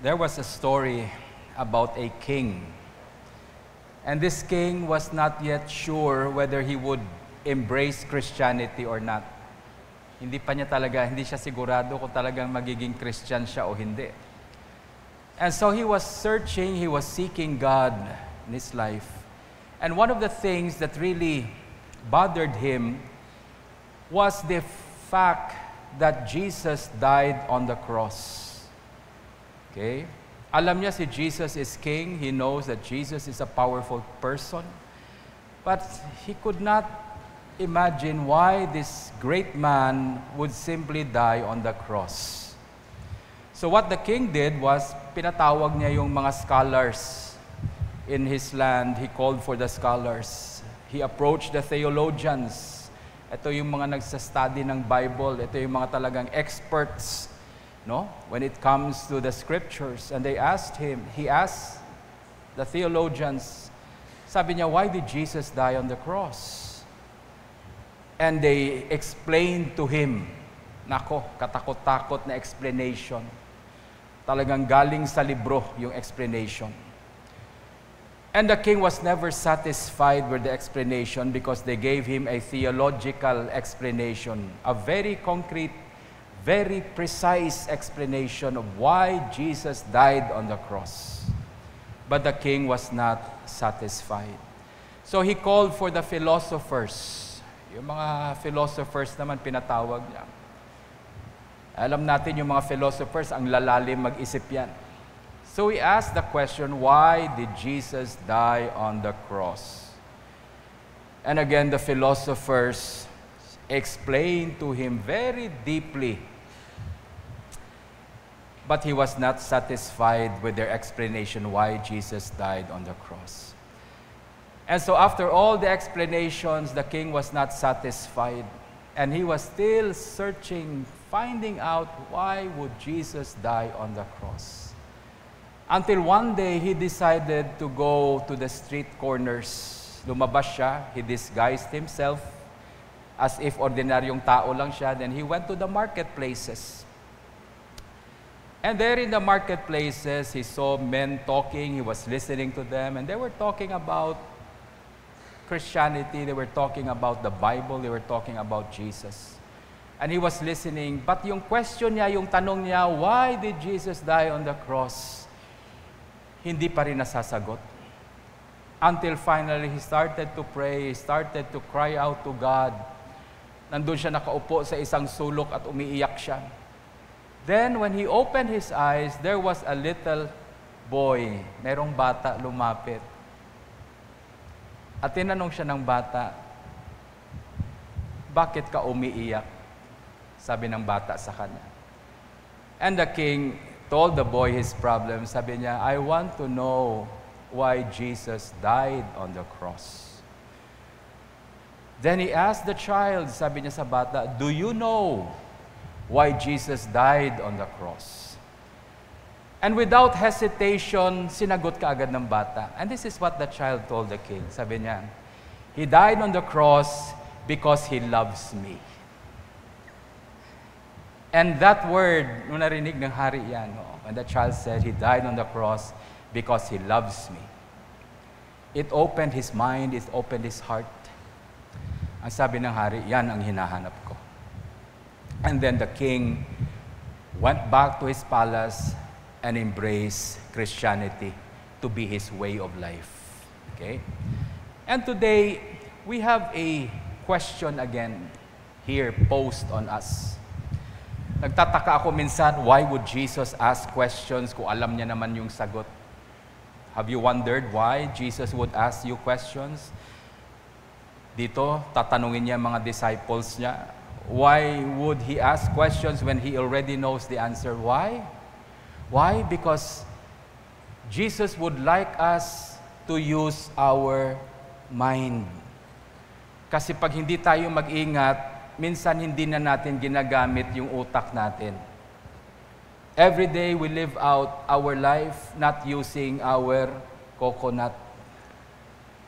There was a story about a king. And this king was not yet sure whether he would embrace Christianity or not. Hindi siya sigurado kung talagang magiging Christian siya o hindi. And so he was searching, he was seeking God in his life. And one of the things that really bothered him was the fact that Jesus died on the cross. Okay? Alam niya si Jesus is king. He knows that Jesus is a powerful person. But he could not imagine why this great man would simply die on the cross. So what the king did was, pinatawag niya yung mga scholars in his land. He called for the scholars. He approached the theologians. Ito yung mga nagsastudy ng Bible. Ito yung mga talagang experts, no, when it comes to the scriptures. And he asked the theologians, sabi niya, why did Jesus die on the cross? And they explained to him, nako, katakot-takot na explanation. Talagang galing sa libro yung explanation. And the king was never satisfied with the explanation because they gave him a theological explanation, a very concrete, very precise explanation of why Jesus died on the cross. But the king was not satisfied. So he called for the philosophers. Yung mga philosophers naman pinatawag niya. Alam natin yung mga philosophers, ang lalalim mag-isip yan. So he asked the question, why did Jesus die on the cross? And again, the philosophers explained to him very deeply. But he was not satisfied with their explanation why Jesus died on the cross. And so after all the explanations, the king was not satisfied. And he was still searching, finding out why would Jesus die on the cross. Until one day, he decided to go to the street corners. Lumabas siya, he disguised himself as if ordinaryong tao lang siya. Then he went to the marketplaces. And there in the marketplaces, he saw men talking, he was listening to them, and they were talking about Christianity, they were talking about the Bible, they were talking about Jesus. And he was listening, but yung question niya, yung tanong niya, why did Jesus die on the cross? Hindi pa rin nasasagot. Until finally, he started to pray, he started to cry out to God. Nandun siya nakaupo sa isang sulok at umiiyak siya. Then, when he opened his eyes, there was a little boy. Merong bata lumapit. At tinanong siya ng bata, bakit ka umiiyak? Sabi ng bata sa kanya. And the king told the boy his problem. Sabi niya, I want to know why Jesus died on the cross. Then he asked the child, sabi niya sa bata, do you know why Jesus died on the cross? And without hesitation, sinagot kaagad ng bata. And this is what the child told the king. Sabi niya, he died on the cross because he loves me. And that word, nung narinig ng hari yan, when the child said, he died on the cross because he loves me. It opened his mind, it opened his heart. Ang sabi ng hari, yan ang hinahanap ko. And then the king went back to his palace and embraced Christianity to be his way of life. Okay? And today, we have a question again here posed on us. Nagtataka ako minsan, why would Jesus ask questions kung alam niya naman yung sagot? Have you wondered why Jesus would ask you questions? Dito, tatanungin niya mga disciples niya, why would he ask questions when he already knows the answer? Why? Why? Because Jesus would like us to use our mind. Kasi pag hindi tayo mag-ingat, minsan hindi na natin ginagamit yung utak natin. Every day we live out our life not using our coconut.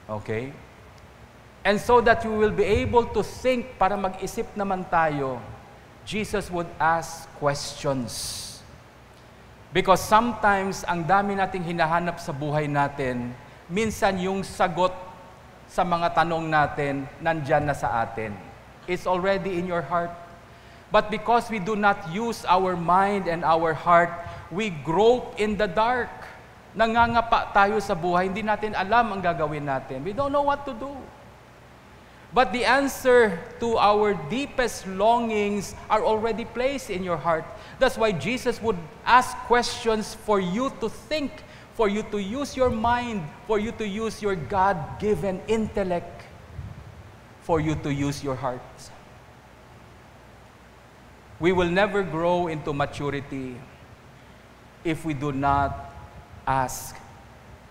Okay? And so that we will be able to think, para mag-isip naman tayo, Jesus would ask questions. Because sometimes, ang dami nating hinahanap sa buhay natin, minsan yung sagot sa mga tanong natin, nandyan na sa atin. It's already in your heart. But because we do not use our mind and our heart, we grope in the dark. Nangangapa tayo sa buhay, hindi natin alam ang gagawin natin. We don't know what to do. But the answer to our deepest longings are already placed in your heart. That's why Jesus would ask questions for you to think, for you to use your mind, for you to use your God-given intellect, for you to use your heart. We will never grow into maturity if we do not ask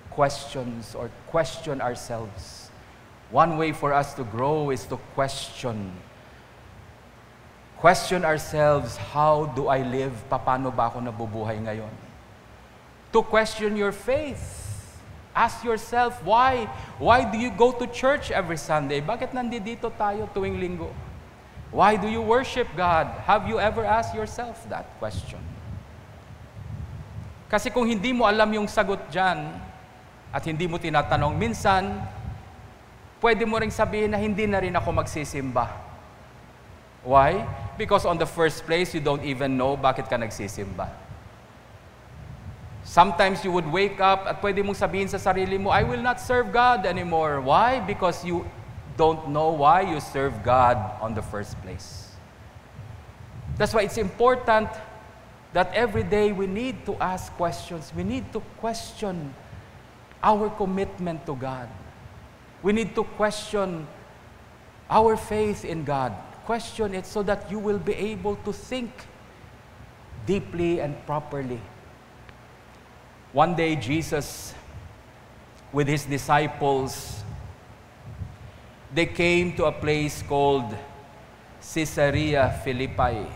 questions or question ourselves. One way for us to grow is to question. Question ourselves, how do I live? Paano ba ako nabubuhay ngayon? To question your faith. Ask yourself, why? Why do you go to church every Sunday? Bakit nandito tayo tuwing linggo? Why do you worship God? Have you ever asked yourself that question? Kasi kung hindi mo alam yung sagot dyan, at hindi mo tinatanong, minsan, pwede mo ring sabihin na hindi na rin ako magsisimba. Why? Because on the first place, you don't even know bakit ka nagsisimba. Sometimes you would wake up at pwede mong sabihin sa sarili mo, I will not serve God anymore. Why? Because you don't know why you serve God on the first place. That's why it's important that every day we need to ask questions. We need to question our commitment to God. We need to question our faith in God. Question it so that you will be able to think deeply and properly. One day, Jesus, with his disciples, they came to a place called Caesarea Philippi.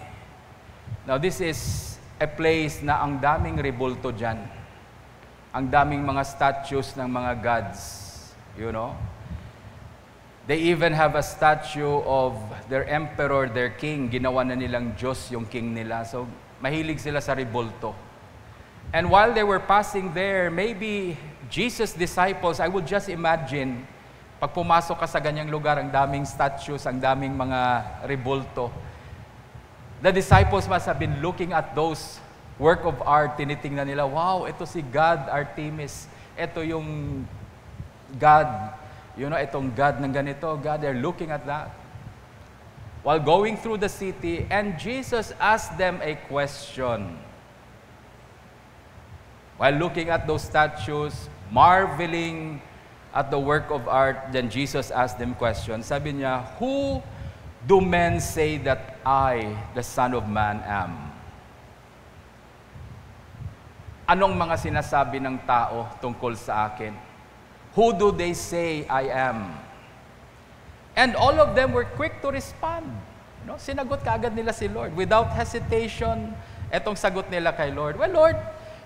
Now, this is a place na ang daming rebulto dyan. Ang daming mga statues ng mga gods. You know? They even have a statue of their emperor, their king. Ginawa na nilang Diyos yung king nila. So, mahilig sila sa rebulto. And while they were passing there, maybe Jesus' disciples, I would just imagine, pag pumasok ka sa ganyang lugar, ang daming statues, ang daming mga rebulto. The disciples must have been looking at those work of art, tinitingnan nila, wow, ito si God Artemis, ito yung God, itong God ng ganito, God, they're looking at that. While going through the city, and Jesus asked them a question. While looking at those statues, marveling at the work of art, then Jesus asked them questions. Sabi niya, who do men say that I, the Son of Man, am? Anong mga sinasabi ng tao tungkol sa akin? Who do they say I am? And all of them were quick to respond. Sinagot kaagad nila si Lord. Without hesitation, etong sagot nila kay Lord. Well, Lord,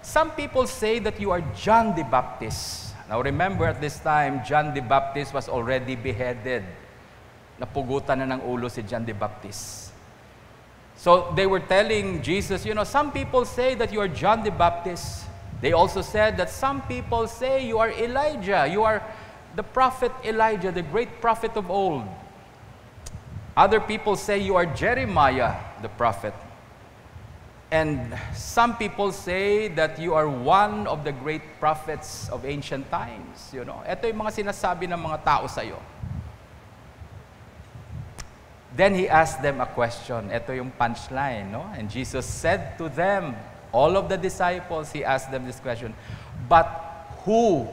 some people say that you are John the Baptist. Now remember, at this time, John the Baptist was already beheaded. Napugutan na ng ulo si John the Baptist. So they were telling Jesus, some people say that you are John the Baptist. They also said that some people say you are Elijah. You are the prophet Elijah, the great prophet of old. Other people say you are Jeremiah, the prophet. And some people say that you are one of the great prophets of ancient times. Ito yung mga sinasabi ng mga tao sa iyo. Then he asked them a question. Ito yung punchline, And Jesus said to them, all of the disciples, he asked them this question, but who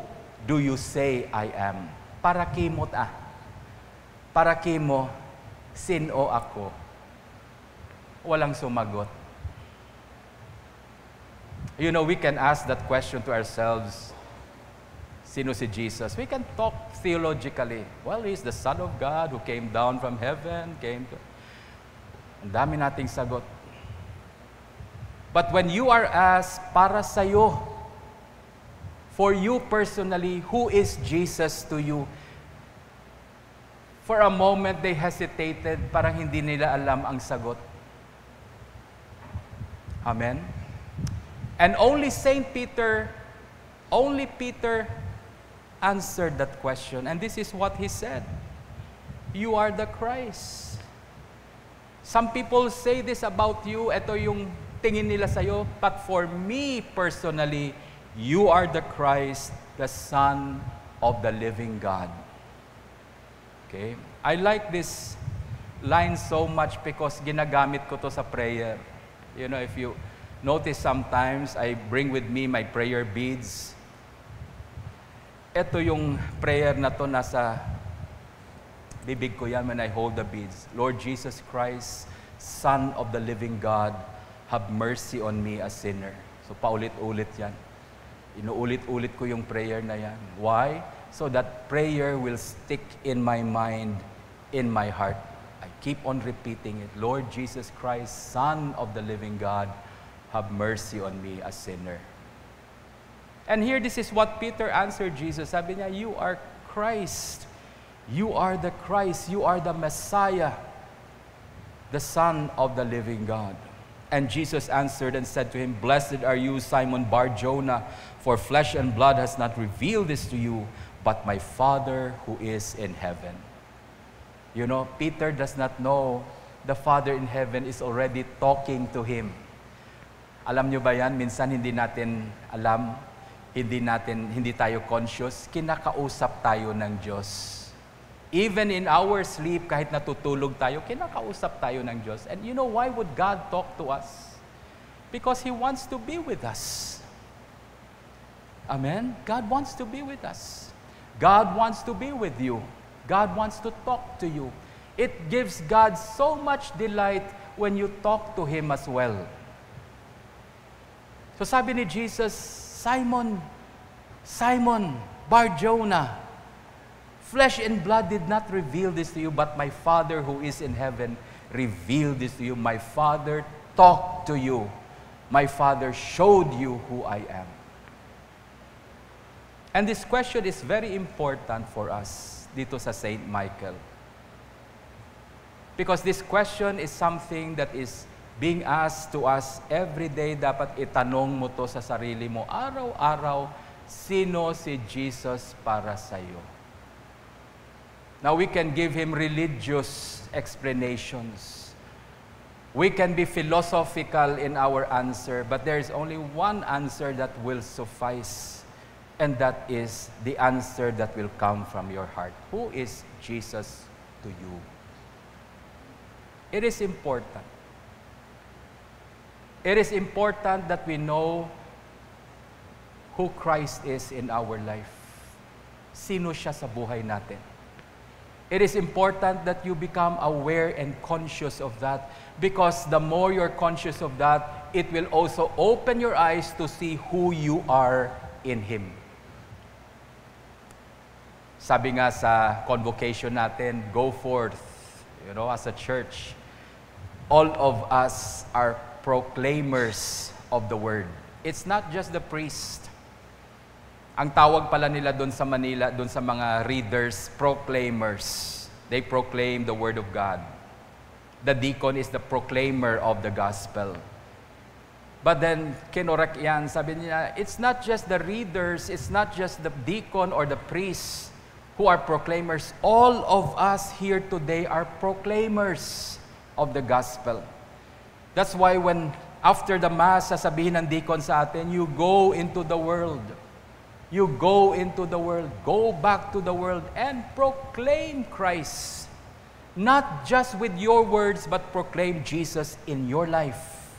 do you say I am? Para kimot Para kimo, sino ako? Walang sumagot. We can ask that question to ourselves. Sino si Jesus? We can talk theologically. Well, He's the Son of God who came down from heaven, Ang dami nating sagot. But when you are asked, para sa'yo, for you personally, who is Jesus to you? For a moment, they hesitated, parang hindi nila alam ang sagot. Amen? And only Peter answered that question. And this is what he said. You are the Christ. Some people say this about you. Ito yung tingin nila sa'yo. But for me personally, you are the Christ, the Son of the living God. Okay? I like this line so much because ginagamit ko to sa prayer. You know, if you notice sometimes, I bring with me my prayer beads. Ito yung prayer na to, nasa bibig ko yan when I hold the beads. Lord Jesus Christ, Son of the living God, have mercy on me, a sinner. So paulit-ulit yan. Inuulit-ulit ko yung prayer na yan. Why? So that prayer will stick in my mind, in my heart. I keep on repeating it. Lord Jesus Christ, Son of the living God, have mercy on me, a sinner. And here, this is what Peter answered Jesus. Sabi niya, you are Christ. You are the Christ. You are the Messiah, the Son of the living God. And Jesus answered and said to him, Blessed are you, Simon Bar-Jonah, for flesh and blood has not revealed this to you, but my Father who is in heaven. You know, Peter does not know the Father in heaven is already talking to him. Alam nyo ba yan? Minsan hindi natin alam, hindi tayo conscious, kinakausap tayo ng Diyos. Even in our sleep, kahit natutulog tayo, kinakausap tayo ng Diyos. And you know why would God talk to us? Because He wants to be with us. Amen? God wants to be with us. God wants to be with you. God wants to talk to you. It gives God so much delight when you talk to Him as well. So sabi ni Jesus, Simon, Bar-Jonah, flesh and blood did not reveal this to you, but my Father who is in heaven revealed this to you. My Father talked to you. My Father showed you who I am. And this question is very important for us dito sa St. Michael. Because this question is something that is being asked to us every day. Dapat itanong mo to sa sarili mo araw-araw, sino si Jesus para sa iyo? Now we can give Him religious explanations. We can be philosophical in our answer, but there is only one answer that will suffice, and that is the answer that will come from your heart. Who is Jesus to you? It is important. It is important that we know who Christ is in our life. Sino siya sa buhay natin. It is important that you become aware and conscious of that, because the more you're conscious of that, it will also open your eyes to see who you are in Him. Sabi nga sa convocation natin, go forth, you know, as a church. All of us are proclaimers of the Word. It's not just the priest. Ang tawag pala nila doon sa Manila, doon sa mga readers, proclaimers. They proclaim the Word of God. The deacon is the proclaimer of the gospel. But then, kinorek yan, sabi niya, it's not just the readers, it's not just the deacon or the priest who are proclaimers. All of us here today are proclaimers of the gospel. That's why when after the Mass, sasabihin ng deacon sa atin, you go into the world. You go into the world. Go back to the world and proclaim Christ. Not just with your words, but proclaim Jesus in your life.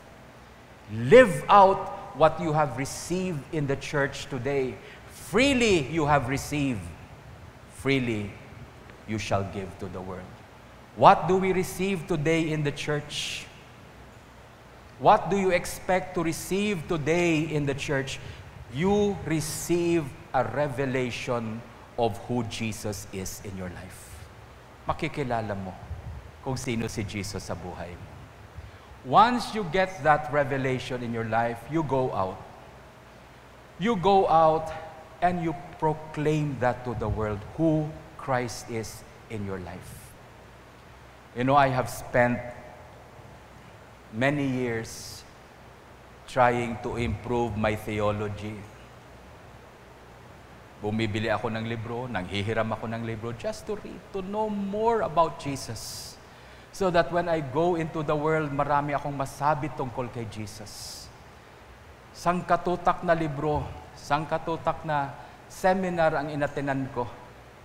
Live out what you have received in the church today. Freely you have received. Freely you shall give to the world. What do we receive today in the church? What do you expect to receive today in the church? You receive a revelation of who Jesus is in your life. Makikilala mo kung sino si Jesus sa buhay mo. Once you get that revelation in your life, you go out. You go out and you proclaim that to the world, who Christ is in your life. You know, I have spent many years trying to improve my theology. Bumibili ako ng libro, nanghihiram ako ng libro just to read, to know more about Jesus. So that when I go into the world, marami akong masabi tungkol kay Jesus. Sangkatutak na libro, sangkatutak na seminar ang inatenan ko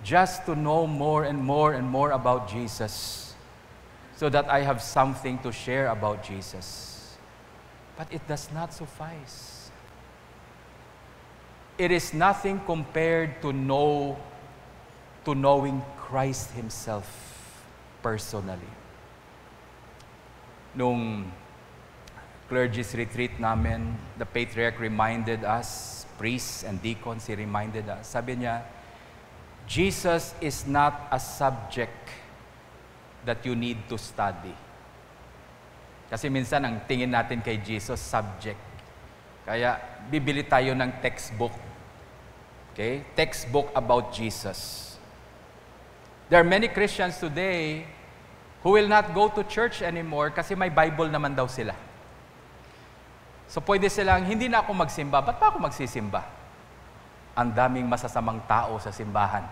just to know more and more and more about Jesus. So that I have something to share about Jesus. But it does not suffice. It is nothing compared to knowing Christ Himself personally. Nung clergy's retreat namin, the patriarch reminded us, priests and deacons, he reminded us, sabi niya, Jesus is not a subject that you need to study. Kasi minsan ang tingin natin kay Jesus, subject. Kaya bibili tayo ng textbook. Okay? Textbook about Jesus. There are many Christians today who will not go to church anymore kasi may Bible naman daw sila. So pwede silang, hindi na ako magsimba. Ba't pa ako magsisimba? Ang daming masasamang tao sa simbahan.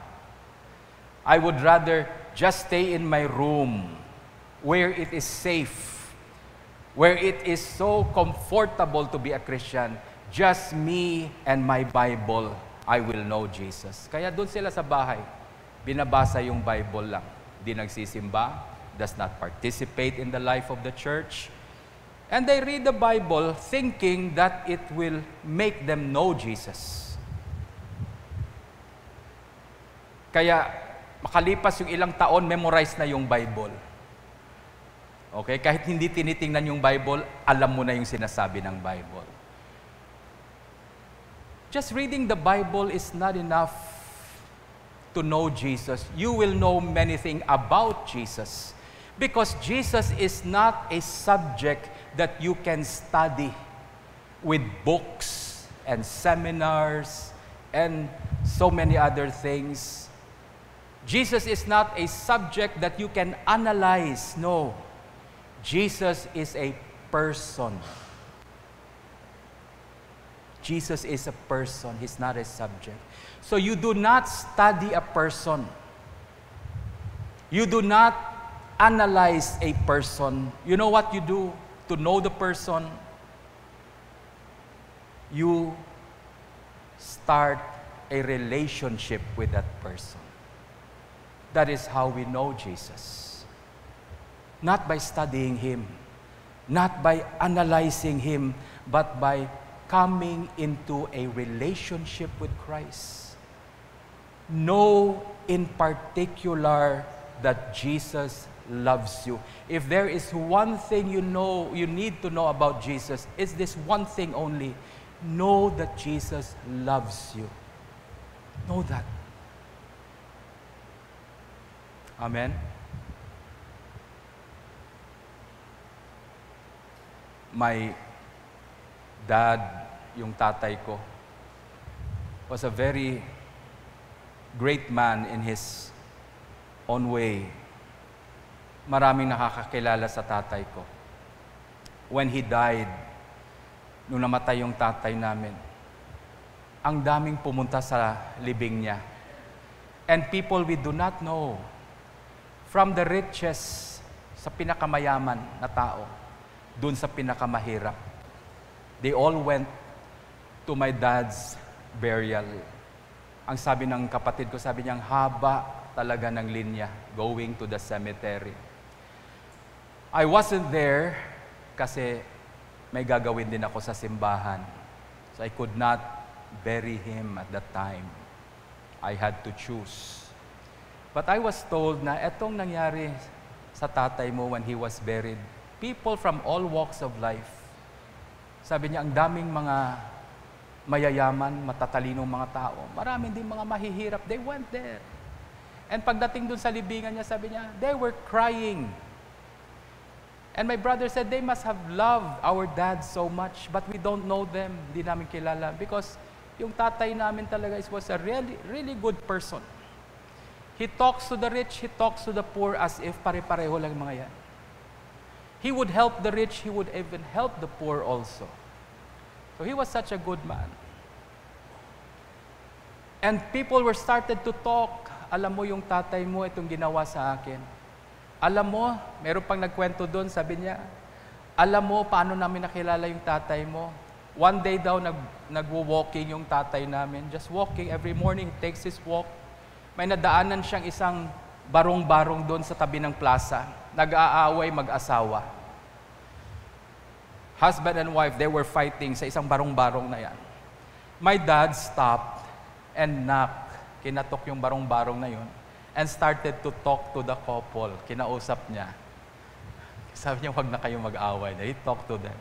I would rather just stay in my room where it is safe, where it is so comfortable to be a Christian. Just me and my Bible, I will know Jesus. Kaya doon sila sa bahay, binabasa yung Bible lang. Di nagsisimba, does not participate in the life of the church. And they read the Bible thinking that it will make them know Jesus. Kaya makalipas yung ilang taon, memorize na yung Bible. Okay? Kahit hindi tinitingnan yung Bible, alam mo na yung sinasabi ng Bible. Just reading the Bible is not enough to know Jesus. You will know many things about Jesus. Because Jesus is not a subject that you can study with books and seminars and so many other things. Jesus is not a subject that you can analyze. No. Jesus is a person. Jesus is a person. He's not a subject. So you do not study a person. You do not analyze a person. You know what you do to know the person? You start a relationship with that person. That is how we know Jesus. Not by studying Him, not by analyzing Him, but by coming into a relationship with Christ. Know in particular that Jesus loves you. If there is one thing you need to know about Jesus, it's this one thing only. Know that Jesus loves you. Know that. Amen? My dad, yung tatay ko, was a very great man in his own way. Maraming nakakakilala sa tatay ko. When he died, nung namatay yung tatay namin, ang daming pumunta sa libing niya. And people we do not know, from the richest, sa pinakamayaman na tao, dun sa pinakamahirap, they all went to my dad's burial. Ang sabi ng kapatid ko, sabi niya, ang haba talaga ng linya going to the cemetery. I wasn't there kasi may gagawin din ako sa simbahan. So I could not bury him at that time. I had to choose. But I was told na etong nangyari sa tatay mo when he was buried, people from all walks of life, sabi niya, ang daming mga mayayaman, matatalinong mga tao, maraming din mga mahihirap, they went there. And pagdating dun sa libingan niya, sabi niya, they were crying. And my brother said, they must have loved our dad so much, but we don't know them, di namin kilala. Because yung tatay namin talaga was a really, really good person. He talks to the rich, he talks to the poor as if pare-pareho lang mga yan. He would help the rich, he would even help the poor also. So he was such a good man. And people were started to talk. Alam mo yung tatay mo, itong ginawa sa akin. Alam mo, meron pang nagkwento doon, sabi niya, alam mo paano namin nakilala yung tatay mo. One day daw, nagwo-walking yung tatay namin. Just walking every morning, he takes his walk. May nadaanan siyang isang barong-barong doon sa tabi ng plaza. Nag-aaway mag-asawa. Husband and wife, they were fighting sa isang barong-barong na yan. My dad stopped and knocked. Kinatok yung barong-barong na yun and started to talk to the couple. Kinausap niya. Sabi niya, huwag na kayong mag-away. He talked to them.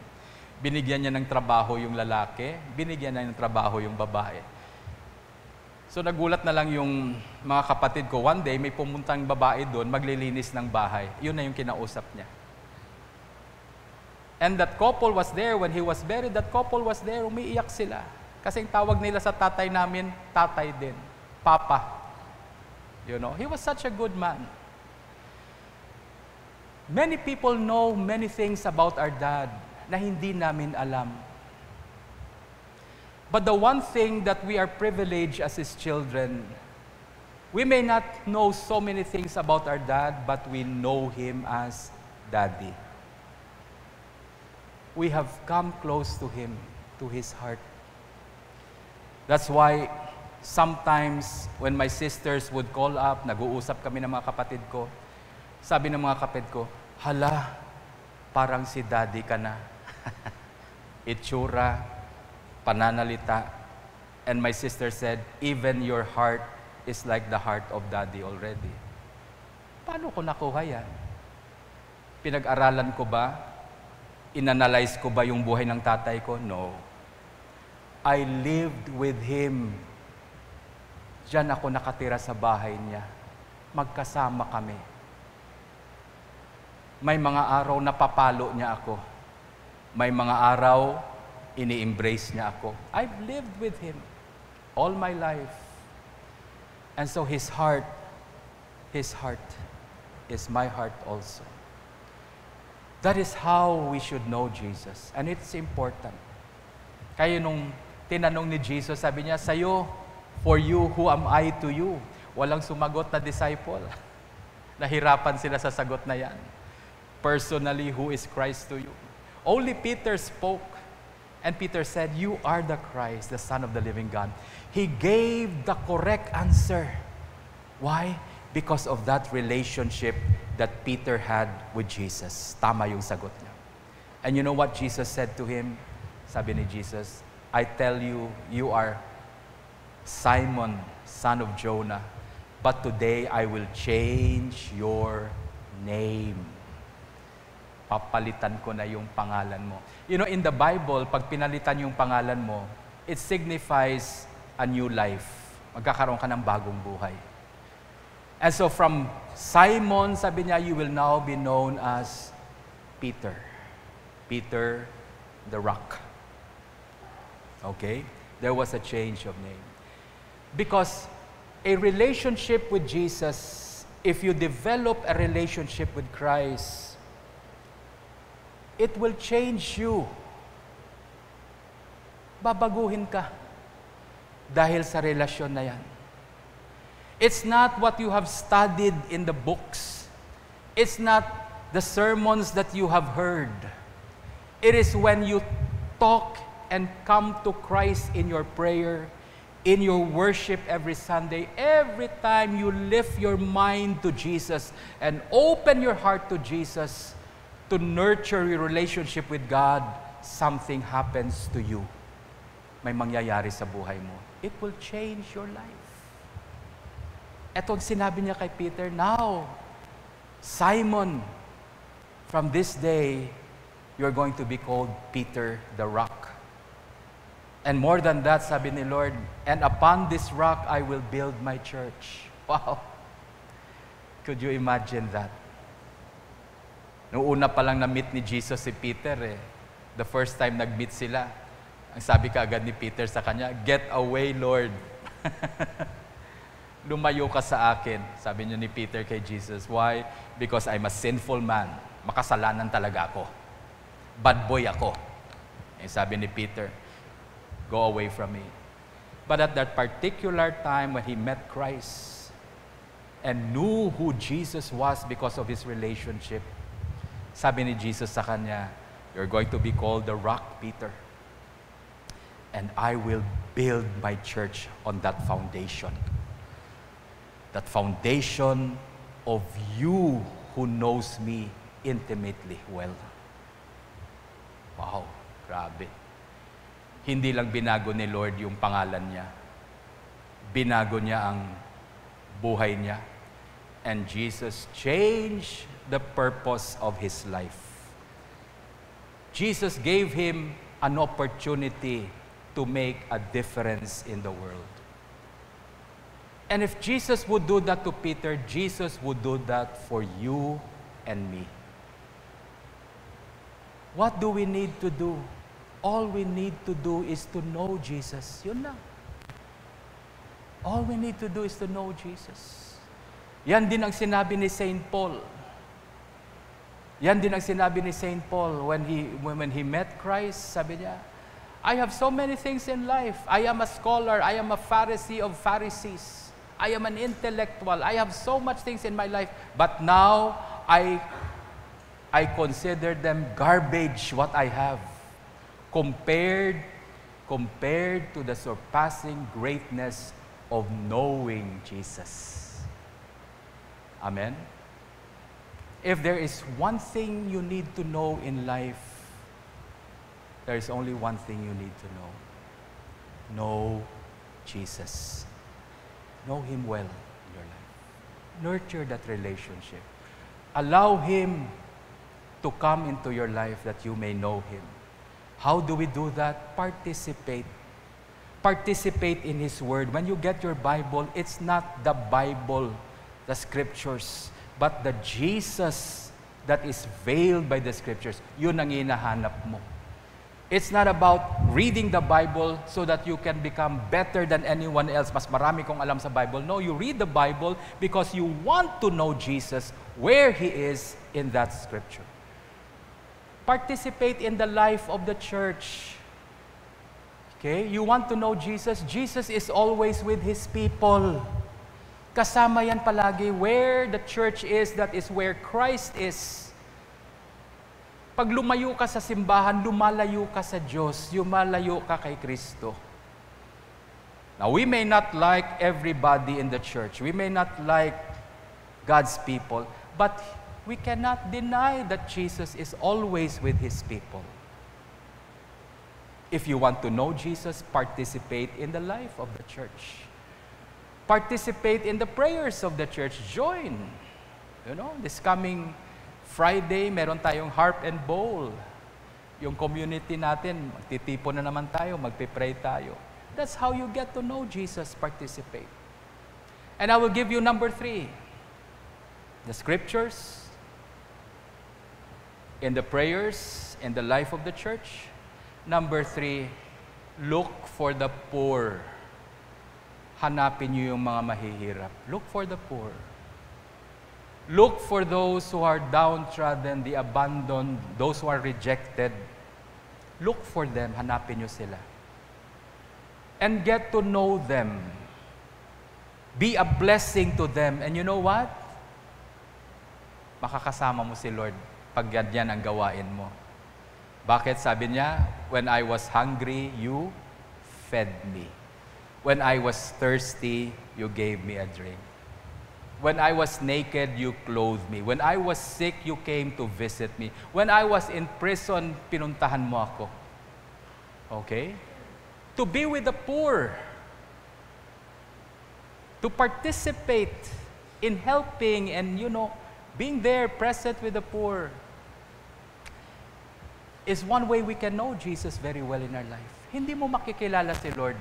Binigyan niya ng trabaho yung lalaki, binigyan niya ng trabaho yung babae. So nagulat na lang yung mga kapatid ko. One day, may pumuntang babae doon, maglilinis ng bahay. Yun na yung kinausap niya. And that couple was there. When he was buried, that couple was there. Umiiyak sila. Kasi ang tawag nila sa tatay namin, tatay din. Papa. You know, he was such a good man. Many people know many things about our dad na hindi namin alam. But the one thing that we are privileged as his children, we may not know so many things about our dad, but we know him as Daddy. We have come close to him, to his heart. That's why sometimes when my sisters would call up, nag-uusap kami ng mga kapatid ko, sabi ng mga kapatid ko, hala, parang si Daddy ka na. Itsura, pananalita. And my sister said, even your heart is like the heart of Daddy already. Paano ko nakuha yan? Pinag-aralan ko ba? Inanalyze ko ba yung buhay ng tatay ko? No. I lived with him. Diyan ako nakatira sa bahay niya. Magkasama kami. May mga araw na papalo niya ako. May mga araw, ini-embrace niya ako. I've lived with him all my life. And so his heart is my heart also. That is how we should know Jesus. And it's important. Kaya nung tinanong ni Jesus, sabi niya, sa'yo, for you, who am I to you? Walang sumagot na disciple. Nahirapan sila sa sagot na yan. Personally, who is Christ to you? Only Peter spoke. And Peter said, you are the Christ, the Son of the living God. He gave the correct answer. Why? Because of that relationship that Peter had with Jesus. Tama yung sagot niya. And you know what Jesus said to him? Sabi ni Jesus, I tell you, you are Simon, son of Jonah, but today I will change your name. Papalitan ko na yung pangalan mo. You know, in the Bible, pag pinalitan yung pangalan mo, it signifies a new life. Magkakaroon ka ng bagong buhay. And so from Simon, sabi niya, you will now be known as Peter. Peter the Rock. Okay? There was a change of name. Because a relationship with Jesus, if you develop a relationship with Christ, it will change you. Babaguhin ka dahil sa relasyon na yan. It's not what you have studied in the books. It's not the sermons that you have heard. It is when you talk and come to Christ in your prayer, in your worship every Sunday, every time you lift your mind to Jesus and open your heart to Jesus to nurture your relationship with God, something happens to you. May mangyayari sa buhay mo. It will change your life. Etong sinabi niya kay Peter, now, Simon, from this day, you're going to be called Peter the Rock. And more than that, sabi ni Lord, and upon this rock I will build my church. Wow! Could you imagine that? Noong una pa lang na-meet ni Jesus si Peter, the first time nag-meet sila, ang sabi kaagad ni Peter sa kanya, get away, Lord. Lumayo ka sa akin, sabi niyo ni Peter kay Jesus. Why? Because I'm a sinful man. Makasalanan talaga ako. Bad boy ako. Sabi ni Peter. Go away from me. But at that particular time when he met Christ and knew who Jesus was because of his relationship, sabi ni Jesus sa kanya, you're going to be called the Rock, Peter. And I will build my church on that foundation. That foundation of you who knows me intimately well. Wow, grabe. Hindi lang binago ni Lord yung pangalan niya. Binago niya ang buhay niya. And Jesus changed the purpose of his life. Jesus gave him an opportunity to make a difference in the world. And if Jesus would do that to Peter, Jesus would do that for you and me. What do we need to do? All we need to do is to know Jesus. Yun lang. All we need to do is to know Jesus. Yan din ang sinabi ni St. Paul. Yan din ang sinabi ni St. Paul when he met Christ. Sabi niya, I have so many things in life. I am a scholar. I am a Pharisee of Pharisees. I am an intellectual. I have so much things in my life. But now, I consider them garbage, what I have, compared to the surpassing greatness of knowing Jesus. Amen? If there is one thing you need to know in life, there is only one thing you need to know. Know Jesus. Know Him well in your life. Nurture that relationship. Allow Him to come into your life that you may know Him. How do we do that? Participate. Participate in His Word. When you get your Bible, it's not the Bible, the Scriptures, but the Jesus that is veiled by the Scriptures. Yun ang hinahanap mo. It's not about reading the Bible so that you can become better than anyone else. Mas marami kong alam sa Bible. No, you read the Bible because you want to know Jesus where He is in that Scripture. Participate in the life of the church. Okay? You want to know Jesus? Jesus is always with His people. Kasama yan palagi. Where the church is, that is where Christ is. Pag lumayo ka sa simbahan, lumalayo ka sa Diyos, lumalayo ka kay Kristo. Now, we may not like everybody in the church. We may not like God's people, but we cannot deny that Jesus is always with His people. If you want to know Jesus, participate in the life of the church. Participate in the prayers of the church. Join. You know, this coming Friday, meron tayong harp and bowl. Yung community natin, magtitipon na naman tayo, magpipray tayo. That's how you get to know Jesus. Participate. And I will give you number 3. The Scriptures, in the prayers, in the life of the church. Number 3, look for the poor. Hanapin niyo yung mga mahihirap. Look for the poor. Look for those who are downtrodden, the abandoned, those who are rejected. Look for them, hanapin nyo sila. And get to know them. Be a blessing to them. And you know what? Makakasama mo si Lord pag ganyan ang gawain mo. Bakit? Sabi niya, when I was hungry, you fed me. When I was thirsty, you gave me a drink. When I was naked, you clothed me. When I was sick, you came to visit me. When I was in prison, pinuntahan mo ako. Okay? To be with the poor. To participate in helping and, being there, present with the poor, is one way we can know Jesus very well in our life. Hindi mo makikilala si Lord.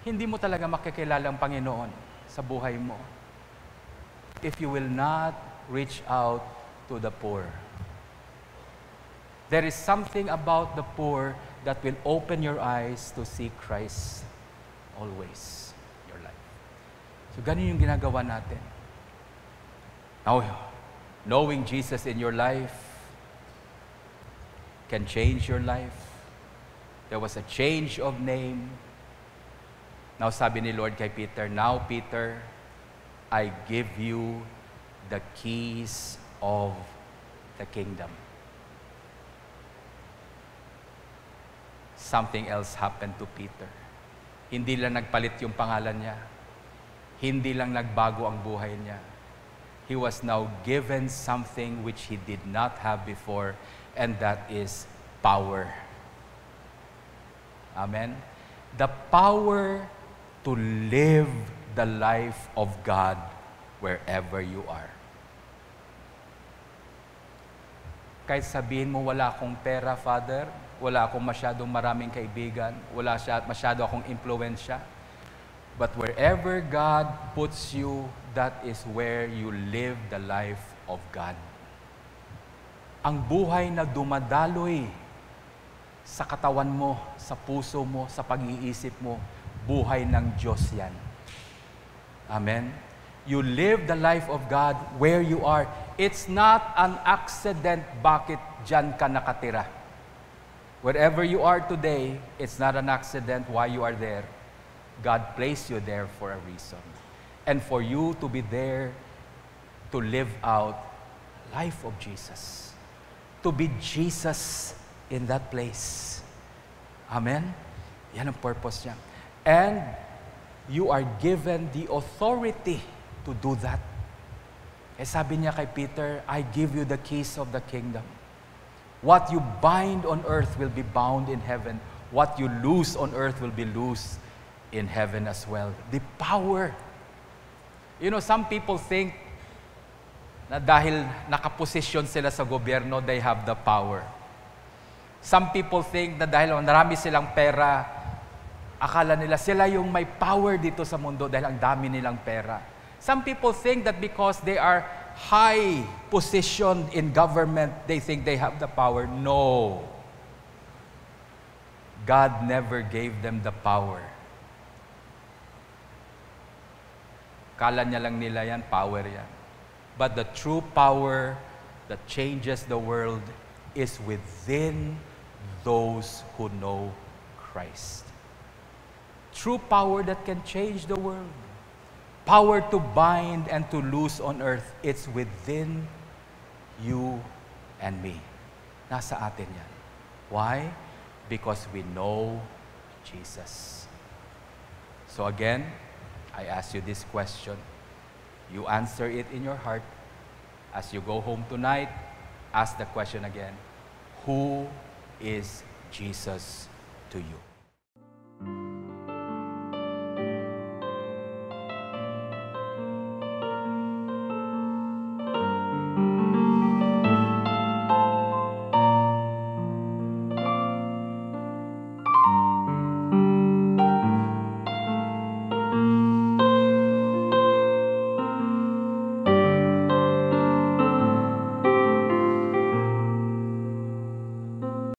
Hindi mo talaga makikilala ang Panginoon sa buhay mo if you will not reach out to the poor. There is something about the poor that will open your eyes to see Christ always in your life. So ganun yung ginagawa natin. Now, knowing Jesus in your life can change your life. There was a change of name. Now sabi ni Lord kay Peter, "Now Peter, I give you the keys of the kingdom." Something else happened to Peter. Hindi lang nagpalit yung pangalan niya. Hindi lang nagbago ang buhay niya. He was now given something which he did not have before, and that is power. Amen? The power to live the life of God wherever you are. Kahit sabihin mo, wala akong pera, Father, wala akong masyadong maraming kaibigan, wala masyado akong impluensya, but wherever God puts you, that is where you live the life of God. Ang buhay na dumadaloy sa katawan mo, sa puso mo, sa pag-iisip mo, buhay ng Diyos yan. Amen? You live the life of God where you are. It's not an accident bakit dyan ka nakatira. Wherever you are today, it's not an accident why you are there. God placed you there for a reason. And for you to be there to live out life of Jesus. To be Jesus in that place. Amen? Yan ang purpose niya. And you are given the authority to do that. Eh sabi niya kay Peter, I give you the keys of the kingdom. What you bind on earth will be bound in heaven. What you loose on earth will be loose in heaven as well. The power. You know, some people think na dahil nakaposisyon sila sa gobyerno, they have the power. Some people think na dahil marami silang pera, akala nila sila yung may power dito sa mundo dahil ang dami nilang pera. Some people think that because they are high positioned in government, they think they have the power. No. God never gave them the power. Kala niya lang nila yan, power yan. But the true power that changes the world is within those who know Christ. True power that can change the world. Power to bind and to loose on earth, it's within you and me. Nasa atin yan. Why? Because we know Jesus. So again, I ask you this question. You answer it in your heart. As you go home tonight, ask the question again. Who is Jesus to you?